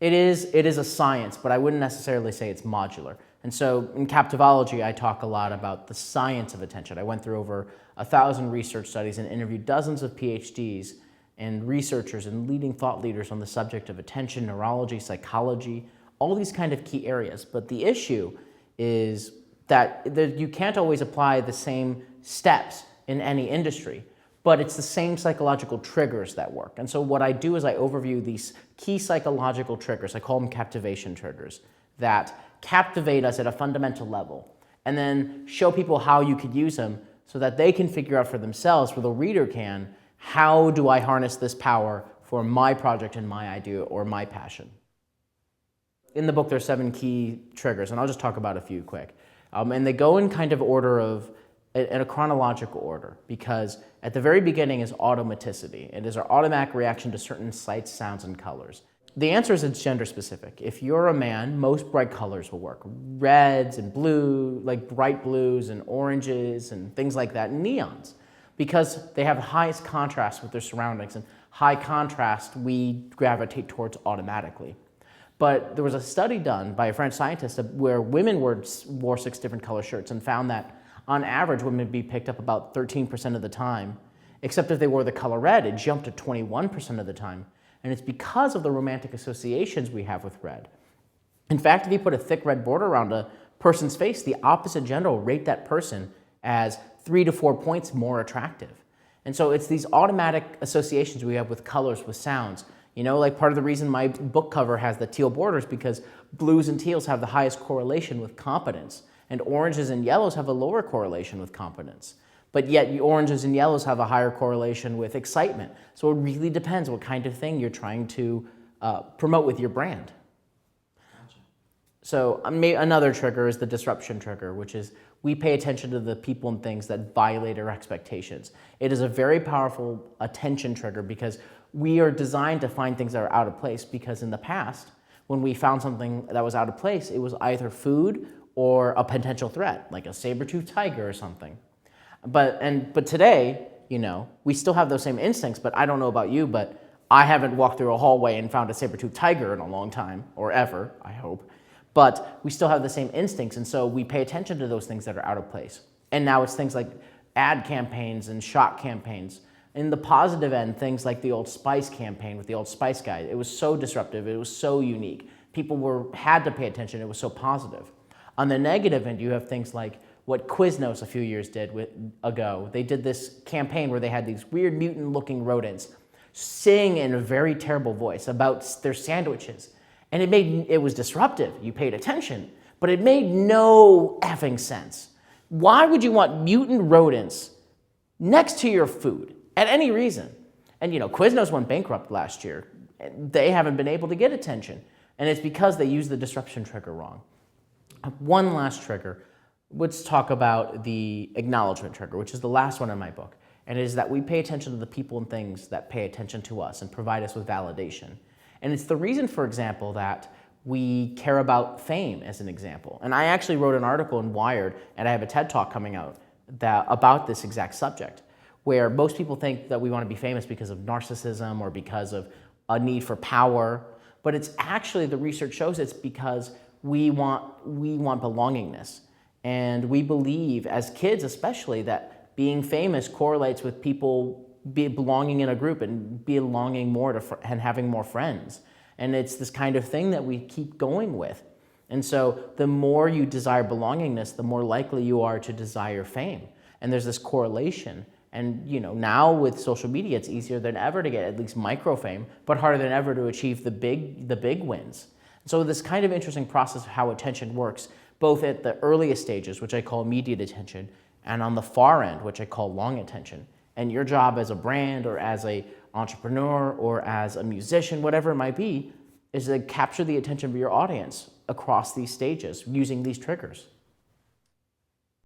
It is a science, but I wouldn't necessarily say it's modular. And so in captivology, I talk a lot about the science of attention. I went through over 1,000 research studies and interviewed dozens of PhDs and researchers and leading thought leaders on the subject of attention, neurology, psychology, all these kind of key areas. But the issue is that you can't always apply the same steps in any industry, but it's the same psychological triggers that work. And so what I do is I overview these key psychological triggers. I call them captivation triggers that captivate us at a fundamental level, and then show people how you could use them so that they can figure out for themselves, or the reader can, how do I harness this power for my project and my idea or my passion. In the book, there's 7 key triggers, and I'll just talk about a few quick. And they go in kind of order of, in a chronological order, because at the very beginning is automaticity. It is our automatic reaction to certain sights, sounds, and colors. The answer is it's gender specific. If you're a man, most bright colors will work. Reds and blue, like bright blues and oranges and things like that, and neons, because they have the highest contrast with their surroundings, and high contrast we gravitate towards automatically. But there was a study done by a French scientist where women wore 6 different color shirts and found that on average women would be picked up about 13% of the time, except if they wore the color red, it jumped to 21% of the time. And it's because of the romantic associations we have with red. In fact, if you put a thick red border around a person's face, the opposite gender will rate that person as 3 to 4 points more attractive. And so it's these automatic associations we have with colors, with sounds. You know, like part of the reason my book cover has the teal borders, because blues and teals have the highest correlation with competence, and oranges and yellows have a lower correlation with competence. But yet oranges and yellows have a higher correlation with excitement. So it really depends what kind of thing you're trying to promote with your brand. Gotcha. So another trigger is the disruption trigger, which is we pay attention to the people and things that violate our expectations. It is a very powerful attention trigger because we are designed to find things that are out of place, because in the past, when we found something that was out of place, it was either food or a potential threat, like a saber-toothed tiger or something. But today, you know, we still have those same instincts, but I don't know about you, but I haven't walked through a hallway and found a saber-toothed tiger in a long time, or ever, I hope. But we still have the same instincts, and so we pay attention to those things that are out of place. And now it's things like ad campaigns and shock campaigns. In the positive end, things like the Old Spice campaign with the Old Spice guy. It was so disruptive, it was so unique. People had to pay attention, it was so positive. On the negative end, you have things like what Quiznos a few years ago. They did this campaign where they had these weird mutant-looking rodents sing in a very terrible voice about their sandwiches. And it was disruptive. You paid attention, but it made no effing sense. Why would you want mutant rodents next to your food at any reason? And you know, Quiznos went bankrupt last year. They haven't been able to get attention. And it's because they used the disruption trigger wrong. One last trigger. Let's talk about the acknowledgement trigger, which is the last one in my book. And it is that we pay attention to the people and things that pay attention to us and provide us with validation. And it's the reason, for example, that we care about fame, as an example. And I actually wrote an article in Wired, and I have a TED Talk coming out about this exact subject, where most people think that we want to be famous because of narcissism or because of a need for power. But it's actually, the research shows it's because we want belongingness. And we believe, as kids especially, that being famous correlates with people belonging in a group and belonging more to and having more friends. And it's this kind of thing that we keep going with. And so the more you desire belongingness, the more likely you are to desire fame. And there's this correlation. And you know, now with social media, it's easier than ever to get at least micro fame, but harder than ever to achieve the big wins. So this kind of interesting process of how attention works, both at the earliest stages, which I call immediate attention, and on the far end, which I call long attention. And your job as a brand or as an entrepreneur or as a musician, whatever it might be, is to capture the attention of your audience across these stages using these triggers.